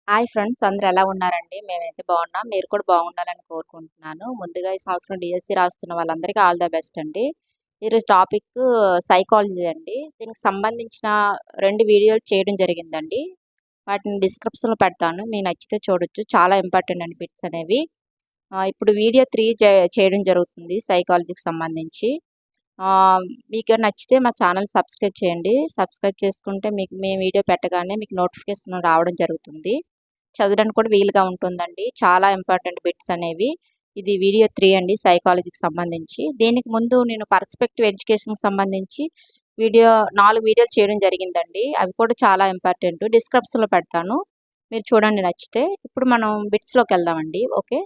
Hi friends, అందరూ ఎలా ఉన్నారండి? మేమైతే బాగున్నాం. మీరు కూడా బాగుండాలని కోరుకుంటున్నాను. ముందుగా ఈ సంవత్సరం డిఎస్సి రాస్తున్న వాళ్ళందరికీ ఆల్ ద బెస్ట్ అండి. ఈరోజు టాపిక్ సైకాలజీ అండి. దీనికి సంబంధించిన 2 వీడియోలు చేయడం జరిగిందండి. వాటిని డిస్క్రిప్షన్‌లో పెడతాను. మీకు నచ్చితే చూడొచ్చు. చాలా ఇంపార్టెంట్ అండి బిట్స్ అనేవి. ఇప్పుడు వీడియో 3 చేయడం జరుగుతుంది సైకాలజీకి సంబంధించి. మీకు నచ్చితే మా ఛానల్ సబ్స్క్రైబ్ చేయండి. సబ్స్క్రైబ్ చేసుకుంటే మీకు మేము వీడియో పెట్టగానే మీకు నోటిఫికేషన్ రావడం జరుగుతుంది. చదవడానికి కూడా వీలుగా ఉంటుందండి. చాలా ఇంపార్టెంట్ బిట్స్ అనేవి. ఇది వీడియో 3 అండి సైకాలజీకి సంబంధించి. దీనికి ముందు నేను పర్స్పెక్టివ్ ఎడ్యుకేషన్‌కి సంబంధించి 4 వీడియోలు చేయడం జరిగిందండి. అవి కూడా చాలా ఇంపార్టెంట్. డిస్క్రిప్షన్‌లో పెడతాను. మీరు చూడండి నచ్చితే. ఇప్పుడు మనం బిట్స్‌లోకెళ్దామండి. ఓకే.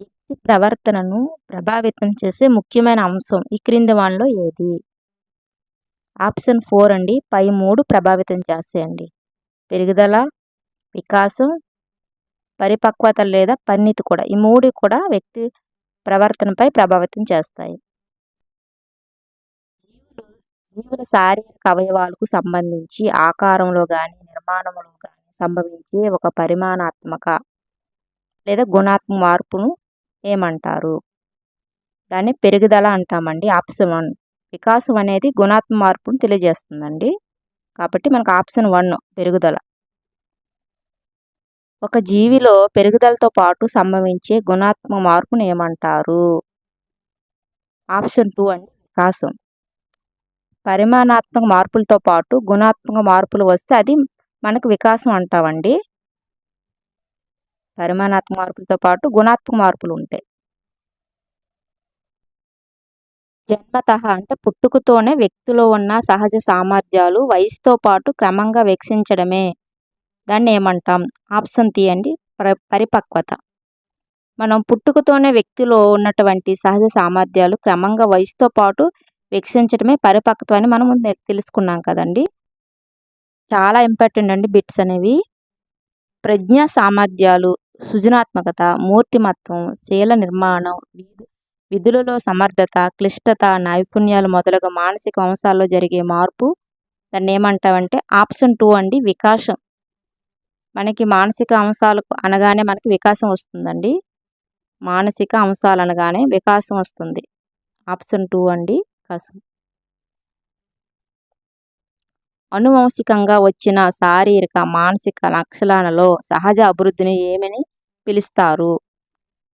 వ్యక్తి ప్రవర్తనను ప్రభావితం చేసే ముఖ్యమైన అంశం ఈ క్రింది వానిలో ఏది? ఆప్షన్ 4 అండి. పై 3 ప్రభావితం చేస్తాయండి. పెరుగుదల, వికాసం, పరిపక్వత లేదా పరిణితి కూడా. ఈ 3 కూడా వ్యక్తి ప్రవర్తనపై ప్రభావితం చేస్తాయి. జీవుల శారీరక అవయవాలకు సంబంధించి ఆకారంలో కానీ నిర్మాణంలో కానీ సంభవించే ఒక పరిమాణాత్మక లేదా గుణాత్మక మార్పును ఏమంటారు? దాన్ని పెరుగుదల అంటామండి. ఆప్షన్ 1. వికాసం అనేది గుణాత్మక మార్పును తెలియజేస్తుందండి. కాబట్టి మనకు ఆప్షన్ 1 పెరుగుదల. ఒక జీవిలో పెరుగుదలతో పాటు సంభవించే గుణాత్మక మార్పును ఏమంటారు? ఆప్షన్ 2 అండి వికాసం. పరిమాణాత్మక మార్పులతో పాటు గుణాత్మక మార్పులు వస్తే అది మనకు వికాసం అంటామండి. పరిమాణాత్మక మార్పులతో పాటు గుణాత్మక మార్పులు ఉంటాయి. జన్మతః అంటే పుట్టుకతోనే వ్యక్తిలో ఉన్న సహజ సామర్థ్యాలు వయసుతో పాటు క్రమంగా వికసించడమే. దాన్ని ఏమంటాం? ఆప్షన్ 3 అండి పరిపక్వత. మనం పుట్టుకతోనే వ్యక్తిలో ఉన్నటువంటి సహజ సామర్థ్యాలు క్రమంగా వయసుతో పాటు వికసించడమే పరిపక్వత అని మనం తెలుసుకున్నాం కదండి. చాలా ఇంపార్టెంట్ అండి బిట్స్ అనేవి. ప్రజ్ఞా సామర్థ్యాలు, సృజనాత్మకత, మూర్తిమత్వం, శీల నిర్మాణం, విధులలో సమర్థత, క్లిష్టత, నైపుణ్యాలు మొదలగు మానసిక అంశాల్లో జరిగే మార్పు దాన్ని ఏమంటామంటే ఆప్షన్ 2 అండి వికాసం. మనకి మానసిక అంశాలు అనగానే మనకి వికాసం వస్తుందండి. మానసిక అంశాలు అనగానే వికాసం వస్తుంది. ఆప్షన్ 2 అండి వికాసం. అనువంశికంగా వచ్చిన శారీరక మానసిక లక్షణాలలో సహజ అభివృద్ధిని ఏమని పిలుస్తారు?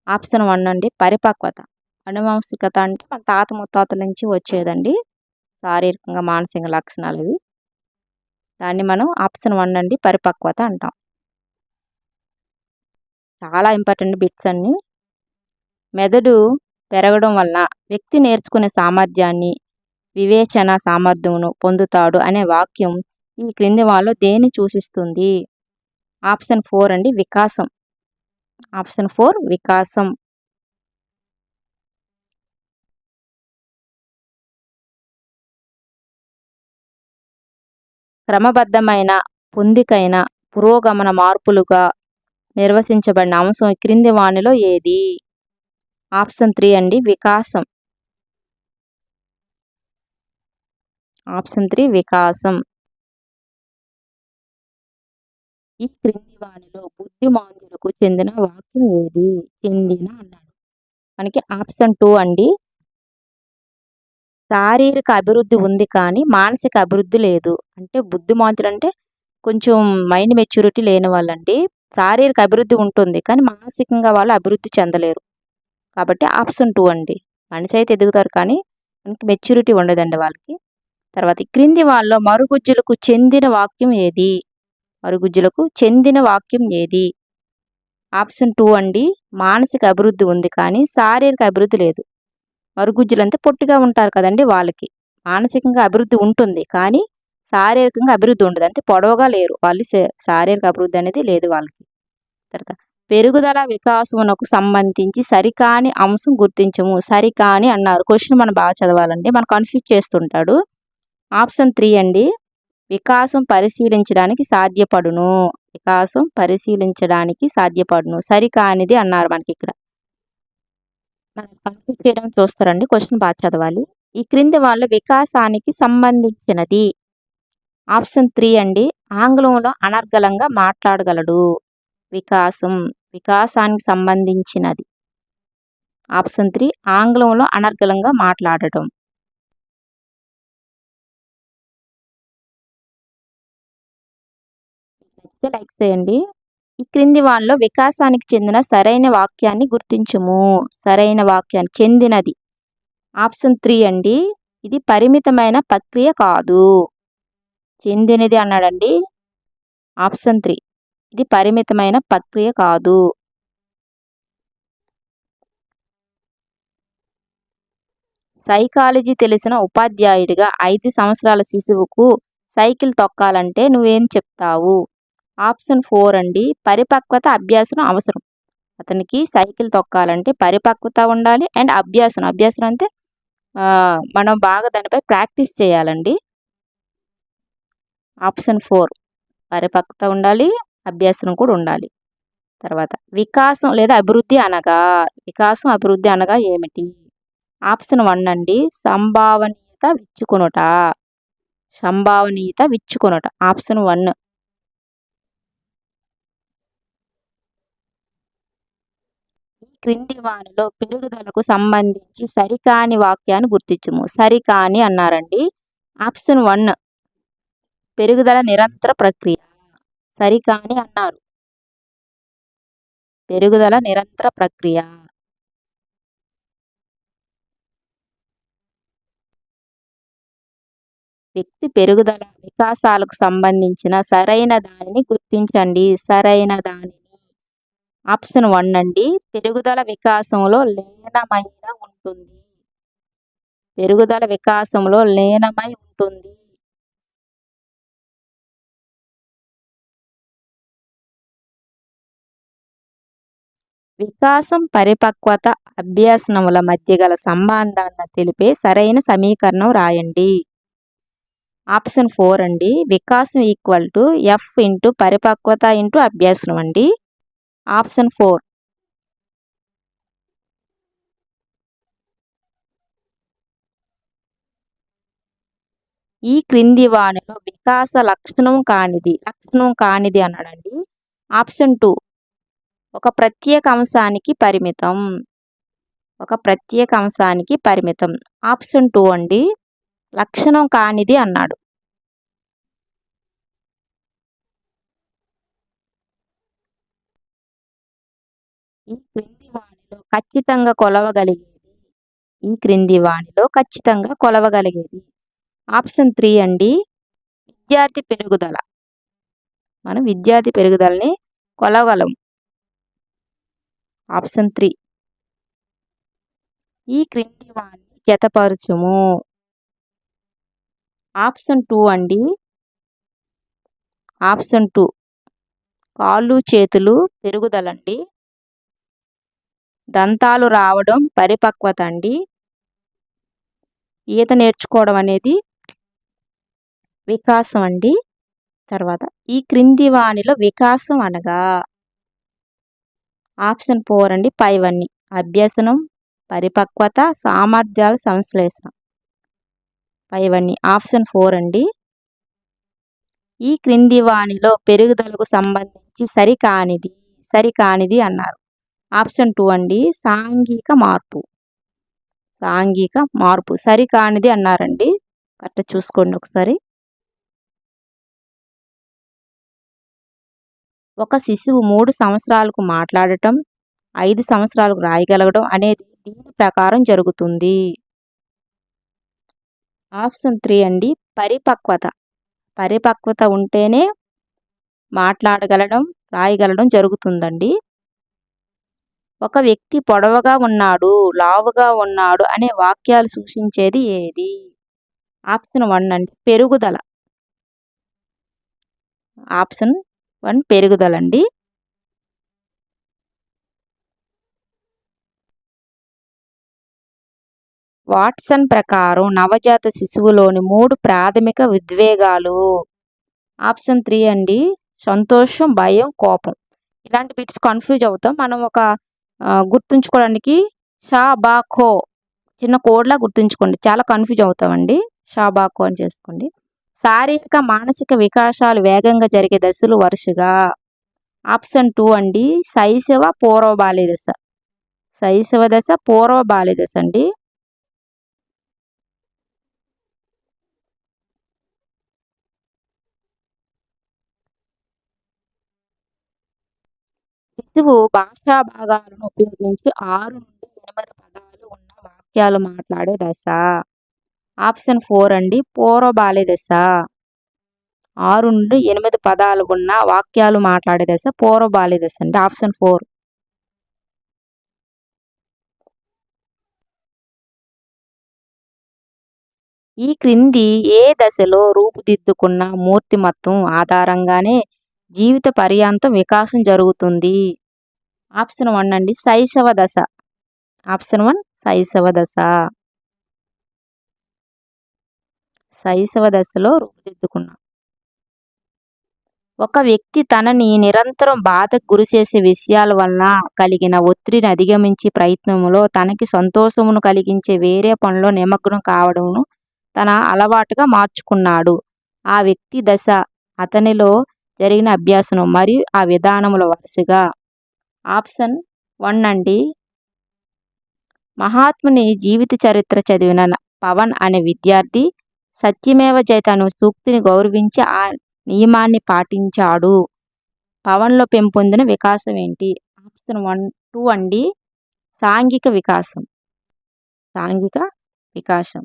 ఆప్షన్ 1 అండి పరిపక్వత. అనువంశికత అంటే మన తాత ముత్తాతల నుంచి వచ్చేదండి శారీరకంగా మానసిక లక్షణాలు ఇవి. దాన్ని మనం ఆప్షన్ 1 అండి పరిపక్వత అంటాం. చాలా ఇంపార్టెంట్ బిట్స్ అన్ని. మెదడు పెరగడం వలన వ్యక్తి నేర్చుకునే సామర్థ్యాన్ని వివేచన సామర్థ్యమును పొందుతాడు అనే వాక్యం ఈ క్రింది వాళ్ళలో దేన్ని సూచిస్తుంది? ఆప్షన్ 4 అండి వికాసం. ఆప్షన్ 4 వికాసం. క్రమబద్ధమైన పొందికైన పురోగమన మార్పులుగా నిర్వచించబడిన అంశం క్రింది వానిలో ఏది? ఆప్షన్ 3 అండి వికాసం. ఆప్షన్ 3 వికాసం. ఈ క్రింది వానిలో బుద్ధిమాంద్యులకు చెందిన వాక్యం ఏది? చెందిన అన్నాడు. మనకి ఆప్షన్ 2 అండి. శారీరక అభివృద్ధి ఉంది కానీ మానసిక అభివృద్ధి లేదు. అంటే బుద్ధిమాంతులు అంటే కొంచెం మైండ్ మెచ్యూరిటీ లేని వాళ్ళండి. శారీరక అభివృద్ధి ఉంటుంది కానీ మానసికంగా వాళ్ళు అభివృద్ధి చెందలేరు. కాబట్టి ఆప్షన్ 2 అండి. మనిషి అయితే ఎదుగుతారు కానీ మనకి మెచ్యూరిటీ ఉండదండి వాళ్ళకి. తర్వాత క్రింది వాళ్ళలో మరుగుజ్జులకు చెందిన వాక్యం ఏది? మరుగుజ్జులకు చెందిన వాక్యం ఏది? ఆప్షన్ 2 అండి. మానసిక అభివృద్ధి ఉంది కానీ శారీరక అభివృద్ధి లేదు. మరుగుజ్జులంటే పొట్టిగా ఉంటారు కదండి వాళ్ళకి మానసికంగా అభివృద్ధి ఉంటుంది కానీ శారీరకంగా అభివృద్ధి ఉండదు. అంటే పొడవుగా లేరు వాళ్ళు. శారీరక అభివృద్ధి అనేది లేదు వాళ్ళకి. తర్వాత పెరుగుదల వికాసమునకు సంబంధించి సరికాని అంశం గుర్తించము. సరికాని అన్నారు. క్వశ్చన్ మనం బాగా చదవాలండి. మనం కన్ఫ్యూజ్ చేస్తుంటాడు. ఆప్షన్ 3 అండి వికాసం పరిశీలించడానికి సాధ్యపడును. వికాసం పరిశీలించడానికి సాధ్యపడును. సరికానిది అన్నారు మనకి ఇక్కడ. మనం కన్ఫ్యూజ్ చేయడానికి చూస్తారండి. క్వశ్చన్ బాగా చదవాలి. ఈ క్రింది వాళ్ళ వికాసానికి సంబంధించినది ఆప్షన్ 3 అండి. ఆంగ్లంలో అనర్గళంగా మాట్లాడగలడు. వికాసం, వికాసానికి సంబంధించినది. ఆప్షన్ 3 ఆంగ్లంలో అనర్గళంగా మాట్లాడటం. నచ్చితే లైక్ చేయండి. ఈ క్రింది వానిలో వికాసానికి చెందిన సరైన వాక్యాన్ని గుర్తించుము. సరైన వాక్యాన్ని చెందినది. ఆప్షన్ 3 అండి. ఇది పరిమితమైన ప్రక్రియ కాదు. చెందినది అన్నాడండి. ఆప్షన్ 3 ఇది పరిమితమైన ప్రక్రియ కాదు. సైకాలజీ తెలిసిన ఉపాధ్యాయుడిగా 5 సంవత్సరాల శిశువుకు సైకిల్ తొక్కాలంటే నువ్వేం చెప్తావు? ఆప్షన్ 4 అండి. పరిపక్వత అభ్యాసం అవసరం. అతనికి సైకిల్ తొక్కాలంటే పరిపక్వత ఉండాలి అండ్ అభ్యాసం. అభ్యాసం అంటే మనం బాగా దానిపై ప్రాక్టీస్ చేయాలండి. ఆప్షన్ 4 పరిపక్వత ఉండాలి, అభ్యాసం కూడా ఉండాలి. తర్వాత వికాసం లేదా అభివృద్ధి అనగా, వికాసం అభివృద్ధి అనగా ఏమిటి? ఆప్షన్ 1 అండి. సంభావనీయత విచ్చుకొనుట. సంభావనీయత విచ్చుకొనుట. ఆప్షన్ 1. ఈ క్రింది వానిలో పెరుగుదలకు సంబంధించి సరికాని వాక్యాన్ని గుర్తించుము. సరికాని అన్నారండి. ఆప్షన్ 1 పెరుగుదల నిరంతర ప్రక్రియ. సరికాని అన్నారు. పెరుగుదల నిరంతర ప్రక్రియ. వ్యక్తి పెరుగుదల వికాసాలకు సంబంధించిన సరైన దానిని గుర్తించండి. సరైన దానిని. ఆప్షన్ 1 అండి. పెరుగుదల వికాసంలో లీనమైన ఉంటుంది. పెరుగుదల వికాసంలో లీనమై ఉంటుంది. వికాసం, పరిపక్వత, అభ్యసనముల మధ్య గల సంబంధాన్ని తెలిపే సరైన సమీకరణం రాయండి. ఆప్షన్ 4 అండి. వికాసం ఈక్వల్ టు ఎఫ్ ఇంటూ పరిపక్వత ఇంటూ అభ్యాసనం అండి. ఆప్షన్ 4. ఈ క్రింది వానిలో వికాస లక్షణం కానిది అన్నాడండి. ఆప్షన్ 2 ఒక ప్రత్యేక అంశానికి పరిమితం. ఒక ప్రత్యేక అంశానికి పరిమితం. ఆప్షన్ 2 అండి. లక్షణం కానిది అన్నాడు. ఈ క్రింది వానిలో ఖచ్చితంగా కొలవగలిగేది. ఈ క్రింది వానిలో ఖచ్చితంగా కొలవగలిగేది. ఆప్షన్ 3 అండి. విద్యార్థి పెరుగుదల. మనం విద్యార్థి పెరుగుదలని కొలవగలం. ఆప్షన్ 3. ఈ క్రింది వాన్ని జతపరచుము. ఆప్షన్ 2 అండి. ఆప్షన్ 2 కాళ్ళు చేతులు పెరుగుదలండి. దంతాలు రావడం పరిపక్వత అండి. ఈత నేర్చుకోవడం అనేది వికాసం అండి. తర్వాత ఈ క్రింది వానిలో వికాసం అనగా ఆప్షన్ 4 అండి. పైవన్నీ అభ్యసనం, పరిపక్వత, సామర్థ్యాల సంశ్లేషణ. పైవన్నీ ఆప్షన్ 4 అండి. ఈ క్రింది వానిలో పెరుగుదలకు సంబంధించి సరికానిది అన్నారు. ఆప్షన్ 2 అండి. సాంఘిక మార్పు సరికానిది అన్నారండి. కరెక్ట్ చూసుకోండి ఒకసారి. ఒక శిశువు 3 సంవత్సరాలకు మాట్లాడటం, 5 సంవత్సరాలకు రాయగలగడం అనేది దీని ప్రకారం జరుగుతుంది. ఆప్షన్ 3 అండి. పరిపక్వత ఉంటేనే మాట్లాడగలడం, రాయగలడం జరుగుతుందండి. ఒక వ్యక్తి పొడవుగా ఉన్నాడు, లావుగా ఉన్నాడు అనే వాక్యాలు సూచించేది ఏది? ఆప్షన్ 1 అండి. పెరుగుదల. ఆప్షన్ 1 పెరుగుదలండి. వాట్సన్ ప్రకారం నవజాత శిశువులోని 3 ప్రాథమిక ఉద్వేగాలు. ఆప్షన్ 3 అండి. సంతోషం, భయం, కోపం. ఇలాంటి బిట్స్ కన్ఫ్యూజ్ అవుతాం. మనం ఒక గుర్తుంచుకోవడానికి షా బా ఖో చిన్న కోడ్లా గుర్తుంచుకోండి. చాలా కన్ఫ్యూజ్ అవుతామండి. షా బా ఖో అని చేసుకోండి. శారీరక మానసిక వికాసాలు వేగంగా జరిగే దశలు వరుసగా. ఆప్షన్ 2 అండి శైశవ పూర్వ బాల్య దశ. శైశవ దశ పూర్వ బాల్య దశ అండి. శిశువు భాషా భాగాలను ఉపయోగించి 6 నుండి 8 పదాలు ఉన్న వాక్యాలు మాట్లాడే దశ. ఆప్షన్ 4 అండి పూర్వ బాల్య దశ. 6 నుండి 8 పదాలు ఉన్న వాక్యాలు మాట్లాడే దశ పూర్వ బాల్య దశ అండి. ఆప్షన్ 4. ఈ క్రింది ఏ దశలో రూపుదిద్దుకున్న మూర్తిమత్వం ఆధారంగానే జీవిత పర్యాంతం వికాసం జరుగుతుంది? ఆప్షన్ 1 అండి శైశవ దశ. ఆప్షన్ 1 శైశవ దశ. శైశవ దశలో రూపుదిద్దుకున్న ఒక వ్యక్తి తనని నిరంతరం బాధకు గురిచేసే విషయాల వలన కలిగిన ఒత్తిడిని అధిగమించి ప్రయత్నంలో తనకి సంతోషమును కలిగించే వేరే పనిలో నిమగ్నం కావడంను తన అలవాటుగా మార్చుకున్నాడు. ఆ వ్యక్తి దశ అతనిలో జరిగిన అభ్యాసం మరియు ఆ విధానముల వరుసగా. ఆప్షన్ 1 అండి మహాత్ముని జీవిత చరిత్ర చదివిన పవన్ అనే విద్యార్థి సత్యమేవ జయతే అనే సూక్తిని గౌరవించి ఆ నియమాన్ని పాటించాడు. పవన్లో పెంపొందిన వికాసం ఏంటి? ఆప్షన్ 2 అండి సాంఘిక వికాసం. సాంఘిక వికాసం.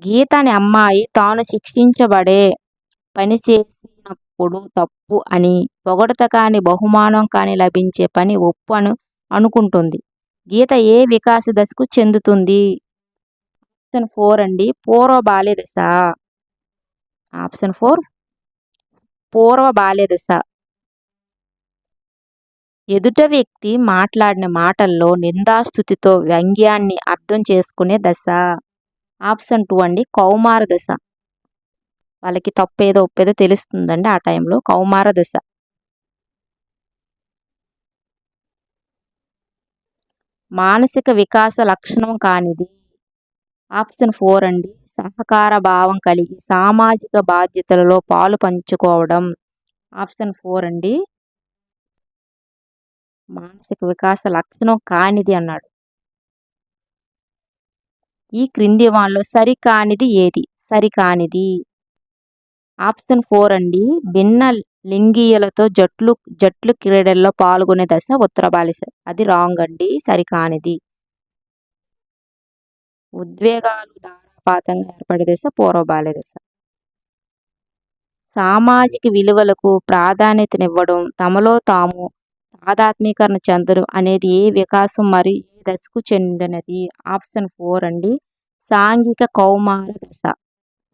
గీత అనే అమ్మాయి తాను శిక్షించబడే పని చేసినప్పుడు తప్పు అని, పొగడత కాని బహుమానం కాని లభించే పని ఒప్పు అనుకుంటుంది. గీత ఏ వికాస దశకు చెందుతుంది? ఆప్షన్ 4 అండి పూర్వ బాల్య దశ. ఆప్షన్ 4 పూర్వ బాల్య దశ. ఎదుట వ్యక్తి మాట్లాడిన మాటల్లో నిందాస్తుతితో వ్యంగ్యాన్ని అర్థం చేసుకునే దశ. ఆప్షన్ 2 అండి కౌమార దశ. వాళ్ళకి తప్పేదో ఒప్పేదో తెలుస్తుందండి ఆ టైంలో కౌమార దశ. మానసిక వికాస లక్షణం కానిది. ఆప్షన్ 4 అండి సహకార భావం కలిగి సామాజిక బాధ్యతలలో పాలు పంచుకోవడం. ఆప్షన్ 4 అండి మానసిక వికాస లక్షణం కానిది అన్నాడు. ఈ క్రింది వాళ్ళలో సరికానిది ఏది? సరికానిది. ఆప్షన్ 4 అండి భిన్న లింగీయులతో జట్లు క్రీడల్లో పాల్గొనే దశ ఉత్తర బాల్య దశ. అది రాంగ్ అండి సరికానిది. ఉద్వేగాలు ధారాపాతంగా ఏర్పడే దశ పూర్వ బాల్య దశ. సామాజిక విలువలకు ప్రాధాన్యతనివ్వడం, తమలో తాము తాదాత్మీకరణ చెందడం అనేది ఏ వికాసం మరియు ఏ దశకు చెందినది? ఆప్షన్ 4 అండి సాంఘిక కౌమార దశ.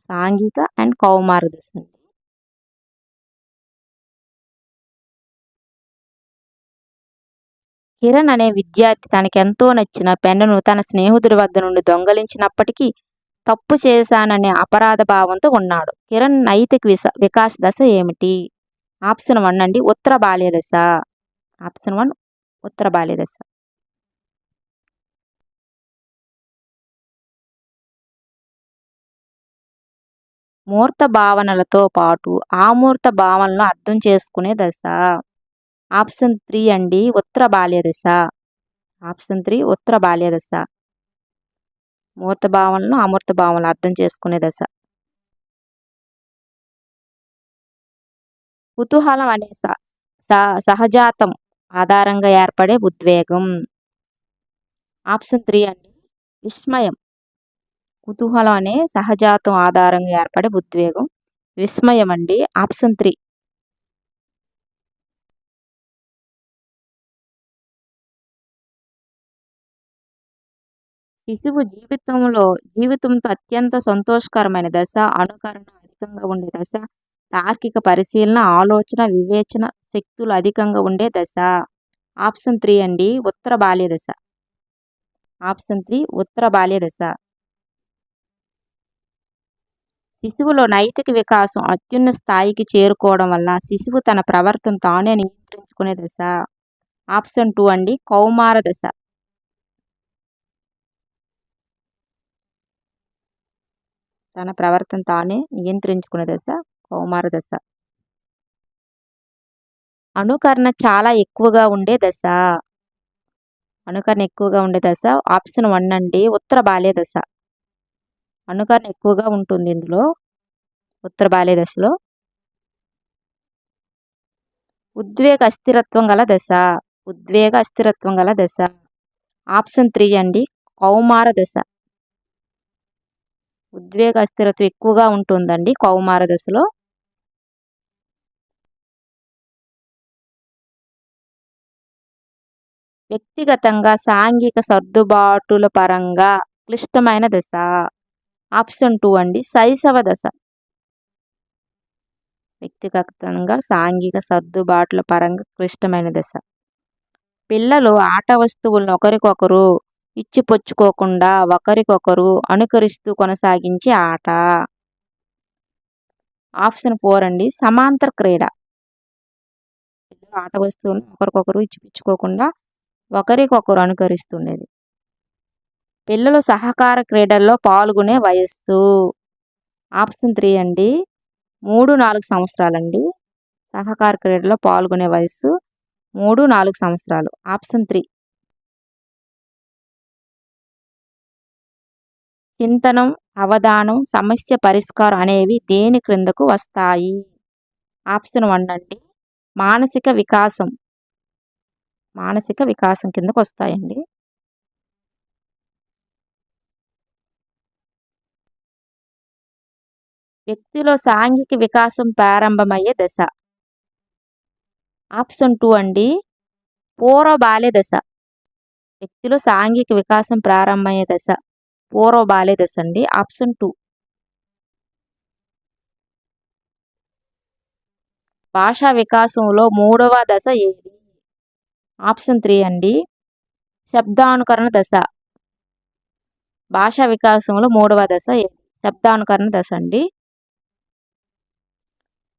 సాంఘిక అండ్ కౌమార దశ అండి. కిరణ్ అనే విద్యార్థి తనకెంతో నచ్చిన పెన్నును తన స్నేహితుడి వద్ద నుండి దొంగలించినప్పటికీ తప్పు చేశాననే అపరాధ భావంతో ఉన్నాడు. కిరణ్ నైతిక వికాస దశ ఏమిటి? ఆప్షన్ 1 అండి ఉత్తర బాల్య దశ. ఆప్షన్ 1 ఉత్తర బాల్య దశ. మూర్త భావనలతో పాటు ఆమూర్త భావనలను అర్థం చేసుకునే దశ. ఆప్షన్ 3 అండి ఉత్తర బాల్య దశ. ఆప్షన్ 3 ఉత్తర బాల్య దశ. మూర్త భావనలను అమూర్త భావనలు అర్థం చేసుకునే దశ. కుతూహలం అనే సహజాతం ఆధారంగా ఏర్పడే ఉద్వేగం. ఆప్షన్ 3 అండి విస్మయం. కుతూహలం అనే సహజాతం ఆధారంగా ఏర్పడే ఉద్వేగం విస్మయం అండి. ఆప్షన్ 3. శిశువు జీవితంతో అత్యంత సంతోషకరమైన దశ, అనుకరణ అధికంగా ఉండే దశ, తార్కిక పరిశీలన, ఆలోచన, వివేచన శక్తులు అధికంగా ఉండే దశ. ఆప్షన్ 3 అండి ఉత్తర బాల్య దశ. ఆప్షన్ 3 ఉత్తర బాల్య దశ. శిశువులో నైతిక వికాసం అత్యున్నత స్థాయికి చేరుకోవడం వల్ల శిశువు తన ప్రవర్తన తానే నియంత్రించుకునే దశ. ఆప్షన్ 2 అండి కౌమార దశ. తన ప్రవర్తన తానే నియంత్రించుకునే దశ కౌమార దశ. అనుకరణ చాలా ఎక్కువగా ఉండే దశ. అనుకరణ ఎక్కువగా ఉండే దశ ఆప్షన్ 1 అండి, ఉత్తర బాల్య దశ. అనుకరణ ఎక్కువగా ఉంటుంది ఇందులో, ఉత్తర బాల్య దశలో. ఉద్వేగ అస్థిరత్వం గల దశ. ఉద్వేగ అస్థిరత్వం గల దశ ఆప్షన్ 3 అండి, కౌమార దశ. ఉద్వేగ అస్థిరత్వం ఎక్కువగా ఉంటుందండి కౌమార దశలో. వ్యక్తిగతంగా సాంఘిక సర్దుబాటుల పరంగా క్లిష్టమైన దశ. ఆప్షన్ 2 అండి, శైశవ దశ. వ్యక్తిగతంగా సాంఘిక సర్దుబాట్ల పరంగా క్లిష్టమైన దశ. పిల్లలు ఆట వస్తువులను ఒకరికొకరు ఇచ్చిపుచ్చుకోకుండా ఒకరికొకరు అనుకరిస్తూ కొనసాగించే ఆట. ఆప్షన్ 4 అండి, సమాంతర క్రీడ. పిల్లలు ఆట వస్తువులను ఒకరికొకరు ఇచ్చిపుచ్చుకోకుండా ఒకరికొకరు అనుకరిస్తుండేది. పిల్లలు సహకార క్రీడల్లో పాల్గొనే వయస్సు. ఆప్షన్ 3 అండి, 3-4 సంవత్సరాలండి. సహకార క్రీడలో పాల్గొనే వయస్సు 3-4 సంవత్సరాలు. ఆప్షన్ 3. చింతనం, అవధానం, సమస్య పరిష్కారం అనేవి దేని క్రిందకు వస్తాయి? ఆప్షన్ 1 అండి, మానసిక వికాసం. మానసిక వికాసం కిందకు వస్తాయండి. వ్యక్తిలో సాంఘిక వికాసం ప్రారంభమయ్యే దశ. ఆప్షన్ 2 అండి, పూర్వ బాల్య దశ. వ్యక్తిలో సాంఘిక వికాసం ప్రారంభమయ్యే దశ పూర్వ బాల్య దశ అండి. ఆప్షన్ 2. భాషా వికాసంలో మూడవ దశ ఏది? ఆప్షన్ 3 అండి, శబ్దానుకరణ దశ. భాషా వికాసంలో మూడవ దశ ఏది? శబ్దానుకరణ దశ అండి.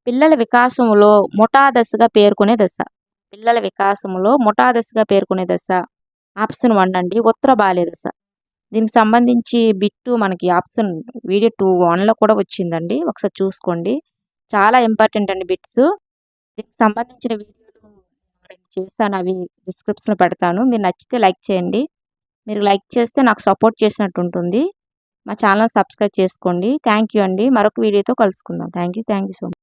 పిల్లల వికాసంలో ముఠా దశగా పేర్కొనే దశ. పిల్లల వికాసంలో ముఠా దశగా పేర్కొనే దశ. ఆప్షన్ 1 అండి, ఉత్తర బాల్య దశ. దీనికి సంబంధించి బిట్టు మనకి ఆప్షన్ వీడియో 1లో కూడా వచ్చిందండి, ఒకసారి చూసుకోండి. చాలా ఇంపార్టెంట్ అండి బిట్స్. దీనికి సంబంధించిన వీడియోలు చేస్తాను, అవి డిస్క్రిప్షన్లో పెడతాను. మీరు నచ్చితే లైక్ చేయండి. మీరు లైక్ చేస్తే నాకు సపోర్ట్ చేసినట్టు ఉంటుంది. మా ఛానల్ సబ్స్క్రైబ్ చేసుకోండి. థ్యాంక్ యూ అండి. మరొక వీడియోతో కలుసుకుందాం. Thank you so much.